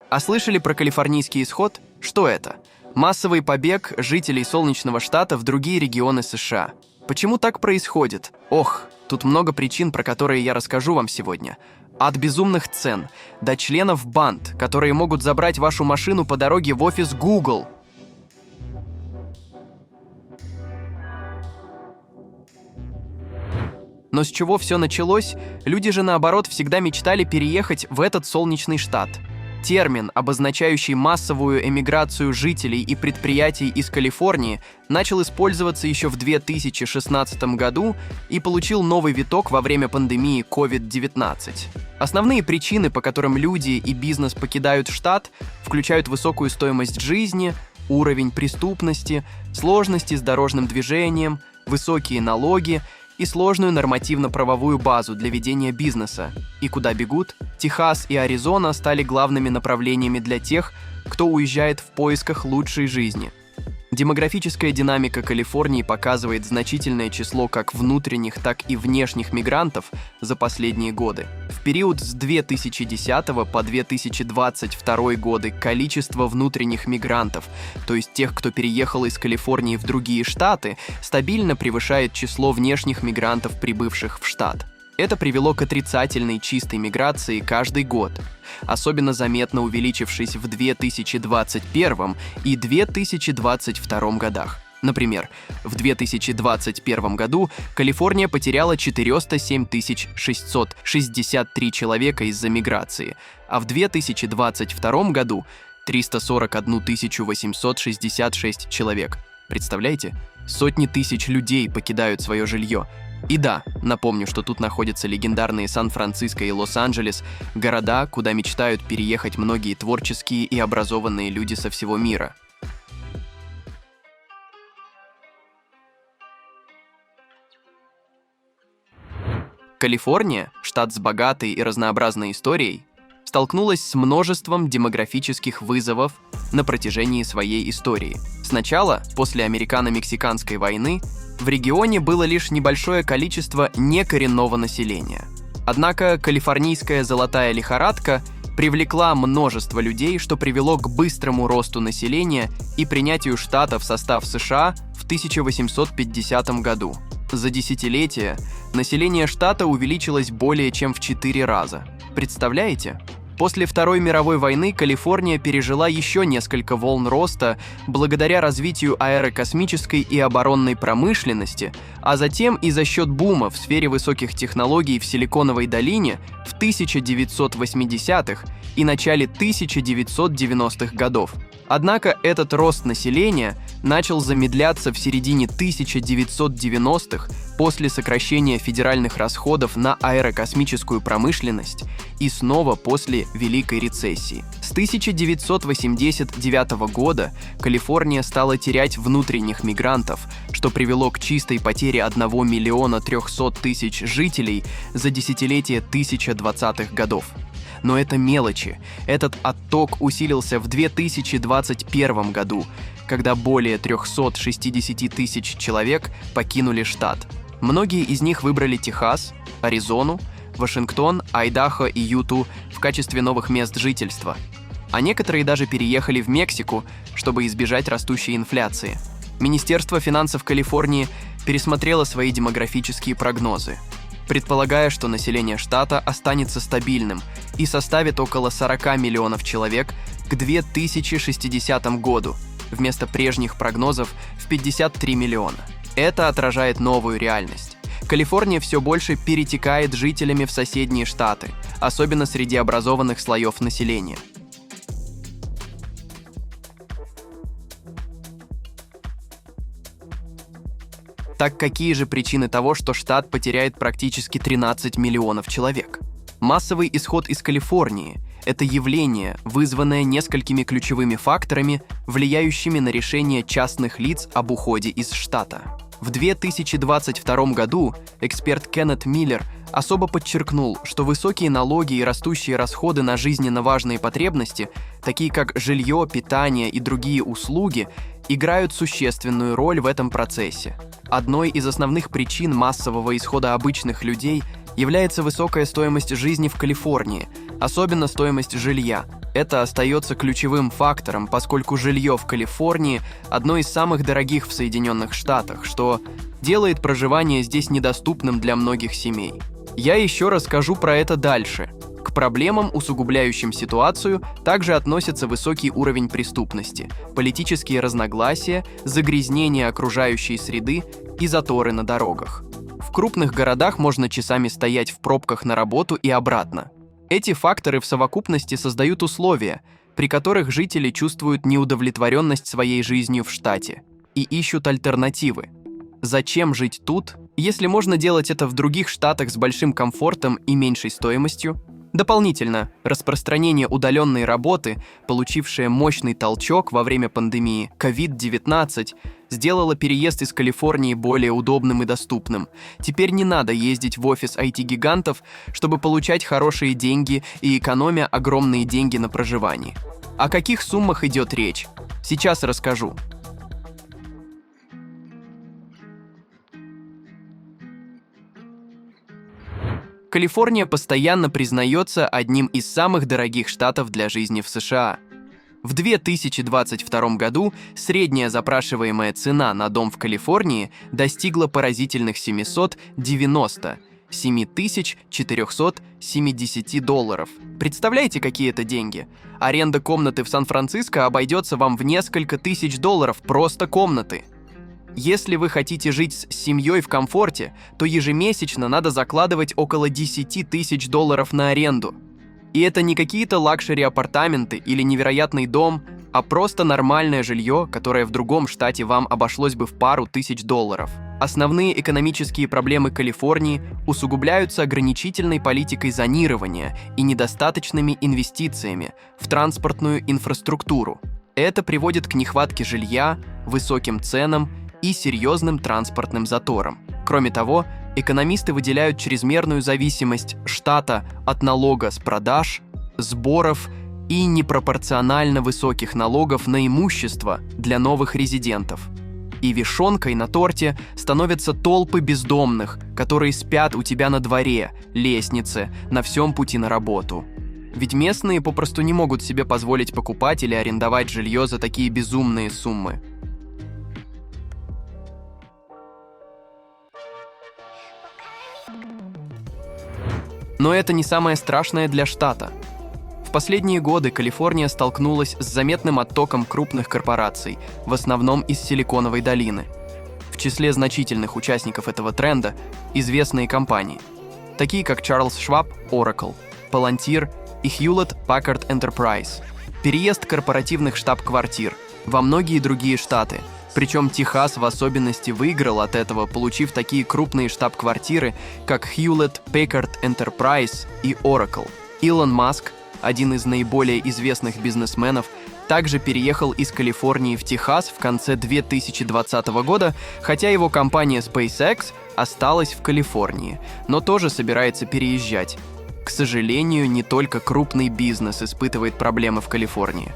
А слышали про калифорнийский исход? Что это? Массовый побег жителей Солнечного штата в другие регионы США. Почему так происходит? Ох, тут много причин, про которые я расскажу вам сегодня. От безумных цен до членов банд, которые могут забрать вашу машину по дороге в офис Google. Но с чего все началось? Люди же, наоборот, всегда мечтали переехать в этот солнечный штат. Термин, обозначающий массовую эмиграцию жителей и предприятий из Калифорнии, начал использоваться еще в 2016 году и получил новый виток во время пандемии COVID-19. Основные причины, по которым люди и бизнес покидают штат, включают высокую стоимость жизни, уровень преступности, сложности с дорожным движением, высокие налоги и сложную нормативно-правовую базу для ведения бизнеса. И куда бегут? Техас и Аризона стали главными направлениями для тех, кто уезжает в поисках лучшей жизни. Демографическая динамика Калифорнии показывает значительное число как внутренних, так и внешних мигрантов за последние годы. В период с 2010 по 2022 годы количество внутренних мигрантов, то есть тех, кто переехал из Калифорнии в другие штаты, стабильно превышает число внешних мигрантов, прибывших в штат. Это привело к отрицательной чистой миграции каждый год, особенно заметно увеличившись в 2021 и 2022 годах. Например, в 2021 году Калифорния потеряла 407 663 человека из-за миграции, а в 2022 году 341 866 человек. Представляете? Сотни тысяч людей покидают свое жилье. И да, напомню, что тут находятся легендарные Сан-Франциско и Лос-Анджелес, города, куда мечтают переехать многие творческие и образованные люди со всего мира. Калифорния, штат с богатой и разнообразной историей, столкнулась с множеством демографических вызовов на протяжении своей истории. Сначала, после Американо-Мексиканской войны, в регионе было лишь небольшое количество некоренного населения. Однако калифорнийская золотая лихорадка привлекла множество людей, что привело к быстрому росту населения и принятию штата в состав США в 1850 году. За десятилетия население штата увеличилось более чем в 4 раза. Представляете? После Второй мировой войны Калифорния пережила еще несколько волн роста благодаря развитию аэрокосмической и оборонной промышленности, а затем и за счет бума в сфере высоких технологий в Силиконовой долине в 1980-х и начале 1990-х годов. Однако этот рост населения начал замедляться в середине 1990-х после сокращения федеральных расходов на аэрокосмическую промышленность и снова после Великой рецессии. С 1989 года Калифорния стала терять внутренних мигрантов, что привело к чистой потере 1 300 000 жителей за десятилетие 2020-х годов. Но это мелочи. Этот отток усилился в 2021 году, когда более 360 000 человек покинули штат. Многие из них выбрали Техас, Аризону, Вашингтон, Айдахо и Юту в качестве новых мест жительства. А некоторые даже переехали в Мексику, чтобы избежать растущей инфляции. Министерство финансов Калифорнии пересмотрело свои демографические прогнозы, предполагая, что население штата останется стабильным и составит около 40 миллионов человек к 2060 году, вместо прежних прогнозов в 53 миллиона. Это отражает новую реальность. Калифорния все больше перетекает жителями в соседние штаты, особенно среди образованных слоев населения. Так какие же причины того, что штат потеряет практически 13 миллионов человек? Массовый исход из Калифорнии – это явление, вызванное несколькими ключевыми факторами, влияющими на решение частных лиц об уходе из штата. В 2022 году эксперт Кеннет Миллер особо подчеркнул, что высокие налоги и растущие расходы на жизненно важные потребности, такие как жилье, питание и другие услуги, играют существенную роль в этом процессе. Одной из основных причин массового исхода обычных людей является высокая стоимость жизни в Калифорнии, Особенно стоимость жилья. Это остается ключевым фактором, поскольку жилье в Калифорнии одно из самых дорогих в Соединенных Штатах, что делает проживание здесь недоступным для многих семей. Я еще расскажу про это дальше. К проблемам, усугубляющим ситуацию, также относятся высокий уровень преступности, политические разногласия, загрязнение окружающей среды и заторы на дорогах. В крупных городах можно часами стоять в пробках на работу и обратно. Эти факторы в совокупности создают условия, при которых жители чувствуют неудовлетворенность своей жизнью в штате и ищут альтернативы. Зачем жить тут, если можно делать это в других штатах с большим комфортом и меньшей стоимостью? Дополнительно, распространение удаленной работы, получившее мощный толчок во время пандемии COVID-19, сделало переезд из Калифорнии более удобным и доступным. Теперь не надо ездить в офис IT-гигантов, чтобы получать хорошие деньги и экономя огромные деньги на проживании. О каких суммах идет речь? Сейчас расскажу. Калифорния постоянно признается одним из самых дорогих штатов для жизни в США. В 2022 году средняя запрашиваемая цена на дом в Калифорнии достигла поразительных $790 $470. Представляете, какие это деньги? Аренда комнаты в Сан-Франциско обойдется вам в несколько тысяч долларов просто комнаты. Если вы хотите жить с семьей в комфорте, то ежемесячно надо закладывать около $10 тысяч на аренду. И это не какие-то лакшери-апартаменты или невероятный дом, а просто нормальное жилье, которое в другом штате вам обошлось бы в пару тысяч долларов. Основные экономические проблемы Калифорнии усугубляются ограничительной политикой зонирования и недостаточными инвестициями в транспортную инфраструктуру. Это приводит к нехватке жилья, высоким ценам и серьезным транспортным заторам. Кроме того, экономисты выделяют чрезмерную зависимость штата от налога с продаж, сборов и непропорционально высоких налогов на имущество для новых резидентов. И вишенкой на торте становятся толпы бездомных, которые спят у тебя на дворе, лестнице, на всем пути на работу. Ведь местные попросту не могут себе позволить покупать или арендовать жилье за такие безумные суммы. Но это не самое страшное для штата. В последние годы Калифорния столкнулась с заметным оттоком крупных корпораций, в основном из Силиконовой долины. В числе значительных участников этого тренда известные компании, такие как Charles Schwab, Oracle, Palantir и Hewlett-Packard Enterprise. Переезд корпоративных штаб-квартир во многие другие штаты, причем Техас в особенности выиграл от этого, получив такие крупные штаб-квартиры, как Hewlett-Packard Enterprise и Oracle. Илон Маск, один из наиболее известных бизнесменов, также переехал из Калифорнии в Техас в конце 2020 года, хотя его компания SpaceX осталась в Калифорнии, но тоже собирается переезжать. К сожалению, не только крупный бизнес испытывает проблемы в Калифорнии.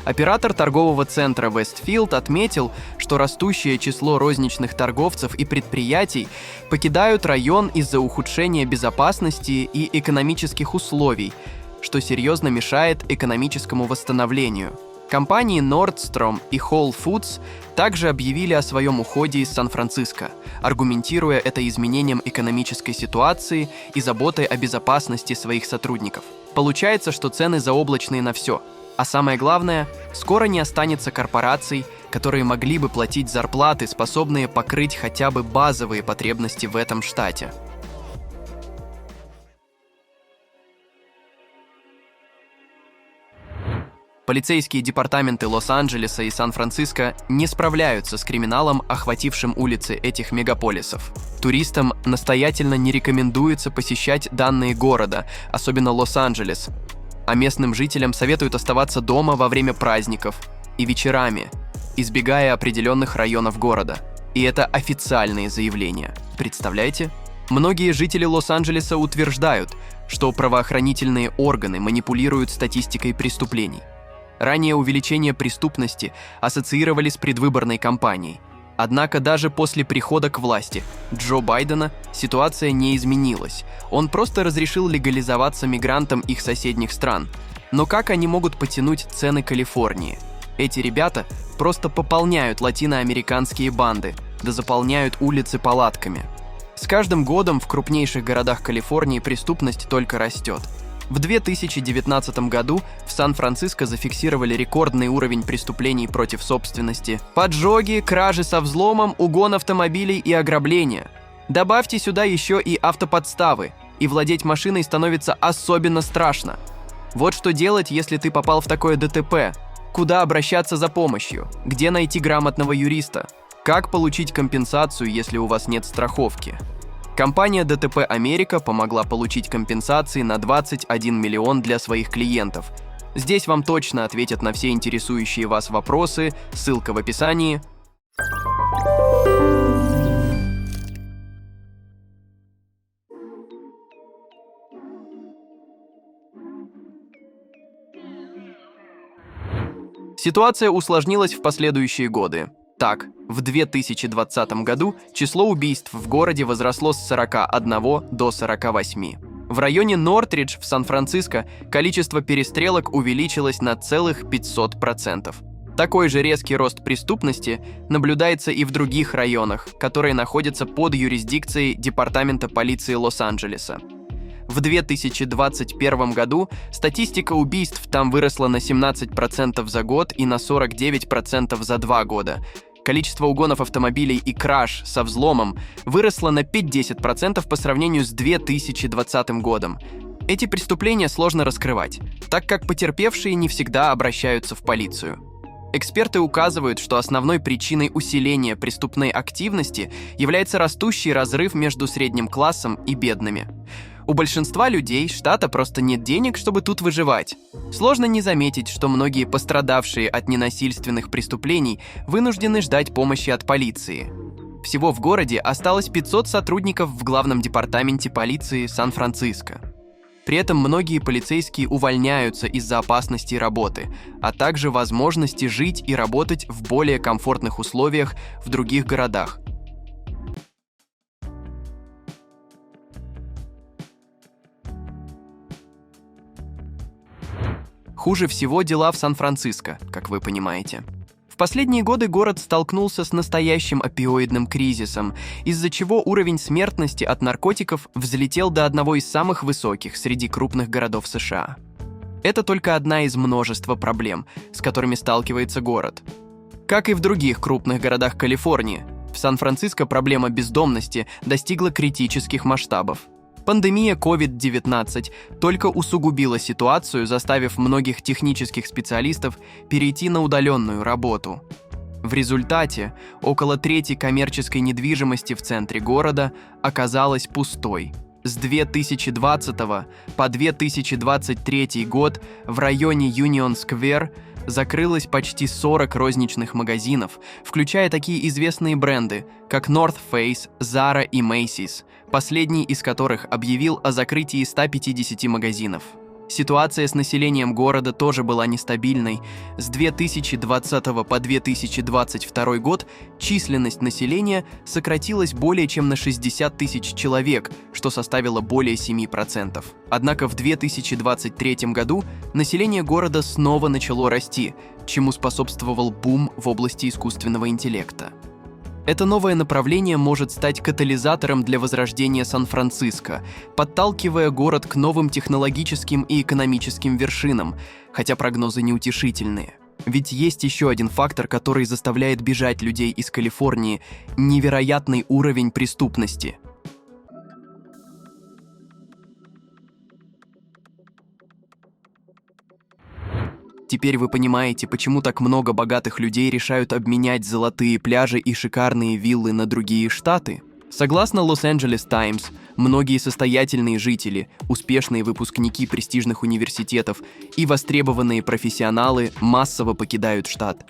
Оператор торгового центра Westfield отметил, что растущее число розничных торговцев и предприятий покидают район из-за ухудшения безопасности и экономических условий, что серьезно мешает экономическому восстановлению. Компании Nordstrom и Whole Foods также объявили о своем уходе из Сан-Франциско, аргументируя это изменением экономической ситуации и заботой о безопасности своих сотрудников. Получается, что цены заоблачные на все. А самое главное, скоро не останется корпораций, которые могли бы платить зарплаты, способные покрыть хотя бы базовые потребности в этом штате. Полицейские департаменты Лос-Анджелеса и Сан-Франциско не справляются с криминалом, охватившим улицы этих мегаполисов. Туристам настоятельно не рекомендуется посещать данные города, особенно Лос-Анджелес, а местным жителям советуют оставаться дома во время праздников и вечерами, избегая определенных районов города. И это официальные заявления. Представляете? Многие жители Лос-Анджелеса утверждают, что правоохранительные органы манипулируют статистикой преступлений. Ранее увеличение преступности ассоциировали с предвыборной кампанией, Однако даже после прихода к власти Джо Байдена ситуация не изменилась. Он просто разрешил легализоваться мигрантам их соседних стран. Но как они могут потянуть цены Калифорнии? Эти ребята просто пополняют латиноамериканские банды, да заполняют улицы палатками. С каждым годом в крупнейших городах Калифорнии преступность только растет. В 2019 году в Сан-Франциско зафиксировали рекордный уровень преступлений против собственности. Поджоги, кражи со взломом, угон автомобилей и ограбления. Добавьте сюда еще и автоподставы, и владеть машиной становится особенно страшно. Вот что делать, если ты попал в такое ДТП. Куда обращаться за помощью? Где найти грамотного юриста? Как получить компенсацию, если у вас нет страховки? Компания ДТП Америка помогла получить компенсации на 21 миллион для своих клиентов. Здесь вам точно ответят на все интересующие вас вопросы, ссылка в описании. Ситуация усложнилась в последующие годы. Так, в 2020 году число убийств в городе возросло с 41 до 48. В районе Нортридж в Сан-Франциско количество перестрелок увеличилось на целых 500%. Такой же резкий рост преступности наблюдается и в других районах, которые находятся под юрисдикцией Департамента полиции Лос-Анджелеса. В 2021 году статистика убийств там выросла на 17% за год и на 49% за 2 года. Количество угонов автомобилей и краж со взломом выросло на 50% по сравнению с 2020 годом. Эти преступления сложно раскрывать, так как потерпевшие не всегда обращаются в полицию. Эксперты указывают, что основной причиной усиления преступной активности является растущий разрыв между средним классом и бедными. У большинства людей штата просто нет денег, чтобы тут выживать. Сложно не заметить, что многие пострадавшие от ненасильственных преступлений вынуждены ждать помощи от полиции. Всего в городе осталось 500 сотрудников в главном департаменте полиции Сан-Франциско. При этом многие полицейские увольняются из-за опасности работы, а также возможности жить и работать в более комфортных условиях в других городах. Хуже всего дела в Сан-Франциско, как вы понимаете. В последние годы город столкнулся с настоящим опиоидным кризисом, из-за чего уровень смертности от наркотиков взлетел до одного из самых высоких среди крупных городов США. Это только одна из множества проблем, с которыми сталкивается город. Как и в других крупных городах Калифорнии, в Сан-Франциско проблема бездомности достигла критических масштабов. Пандемия COVID-19 только усугубила ситуацию, заставив многих технических специалистов перейти на удаленную работу. В результате около трети коммерческой недвижимости в центре города оказалась пустой. С 2020 по 2023 год в районе Юнион-сквер закрылось почти 40 розничных магазинов, включая такие известные бренды, как North Face, Zara и Macy's, последний из которых объявил о закрытии 150 магазинов. Ситуация с населением города тоже была нестабильной. С 2020 по 2022 год численность населения сократилась более чем на 60 тысяч человек, что составило более 7%. Однако в 2023 году население города снова начало расти, чему способствовал бум в области искусственного интеллекта. Это новое направление может стать катализатором для возрождения Сан-Франциско, подталкивая город к новым технологическим и экономическим вершинам, хотя прогнозы неутешительные. Ведь есть еще один фактор, который заставляет бежать людей из Калифорнии – невероятный уровень преступности. Теперь вы понимаете, почему так много богатых людей решают обменять золотые пляжи и шикарные виллы на другие штаты? Согласно Los-Angeles Times, многие состоятельные жители, успешные выпускники престижных университетов и востребованные профессионалы массово покидают штат.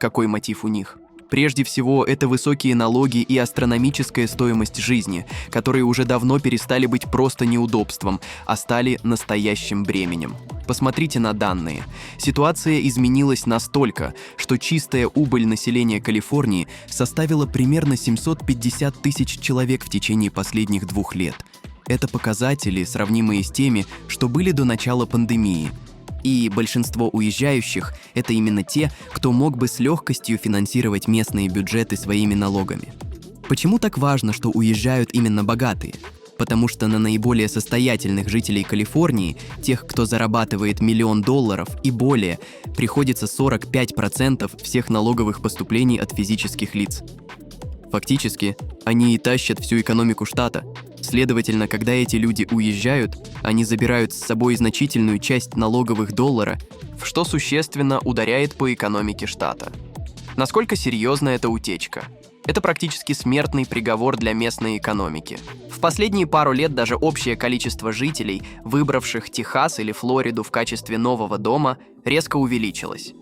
Какой мотив у них? Прежде всего, это высокие налоги и астрономическая стоимость жизни, которые уже давно перестали быть просто неудобством, а стали настоящим бременем. Посмотрите на данные. Ситуация изменилась настолько, что чистая убыль населения Калифорнии составила примерно 750 тысяч человек в течение последних 2 лет. Это показатели, сравнимые с теми, что были до начала пандемии. И большинство уезжающих – это именно те, кто мог бы с легкостью финансировать местные бюджеты своими налогами. Почему так важно, что уезжают именно богатые? Потому что на наиболее состоятельных жителей Калифорнии, тех, кто зарабатывает $1 миллион и более, приходится 45% всех налоговых поступлений от физических лиц. Фактически, они и тащат всю экономику штата. Следовательно, когда эти люди уезжают, они забирают с собой значительную часть налоговых долларов, что существенно ударяет по экономике штата. Насколько серьезна эта утечка? Это практически смертный приговор для местной экономики. В последние пару лет даже общее количество жителей, выбравших Техас или Флориду в качестве нового дома, резко увеличилось.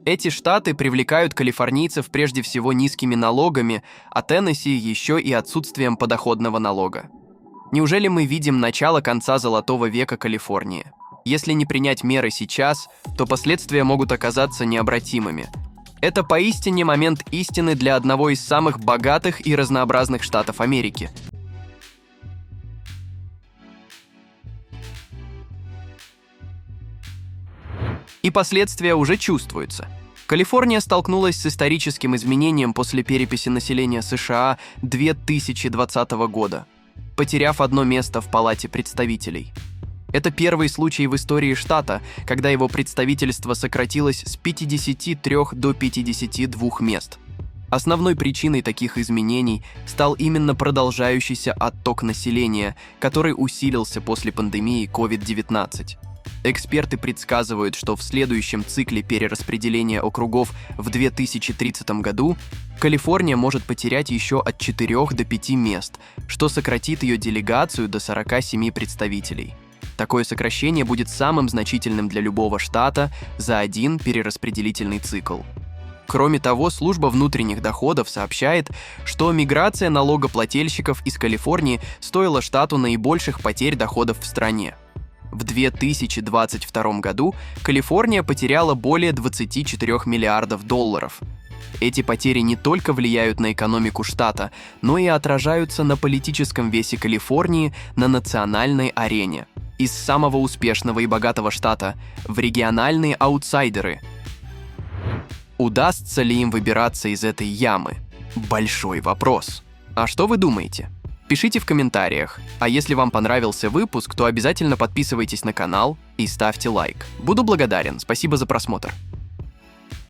Эти штаты привлекают калифорнийцев прежде всего низкими налогами, а Теннесси еще и отсутствием подоходного налога. Неужели мы видим начало конца золотого века Калифорнии? Если не принять меры сейчас, то последствия могут оказаться необратимыми. Это поистине момент истины для одного из самых богатых и разнообразных штатов Америки. И последствия уже чувствуются. Калифорния столкнулась с историческим изменением после переписи населения США 2020 года, потеряв одно место в Палате представителей. Это первый случай в истории штата, когда его представительство сократилось с 53 до 52 мест. Основной причиной таких изменений стал именно продолжающийся отток населения, который усилился после пандемии COVID-19. Эксперты предсказывают, что в следующем цикле перераспределения округов в 2030 году Калифорния может потерять еще от 4 до 5 мест, что сократит ее делегацию до 47 представителей. Такое сокращение будет самым значительным для любого штата за один перераспределительный цикл. Кроме того, служба внутренних доходов сообщает, что миграция налогоплательщиков из Калифорнии стоила штату наибольших потерь доходов в стране. В 2022 году Калифорния потеряла более 24 миллиардов долларов. Эти потери не только влияют на экономику штата, но и отражаются на политическом весе Калифорнии на национальной арене. Из самого успешного и богатого штата в региональные аутсайдеры. Удастся ли им выбираться из этой ямы? Большой вопрос. А что вы думаете? Пишите в комментариях, а если вам понравился выпуск, то обязательно подписывайтесь на канал и ставьте лайк. Буду благодарен, спасибо за просмотр.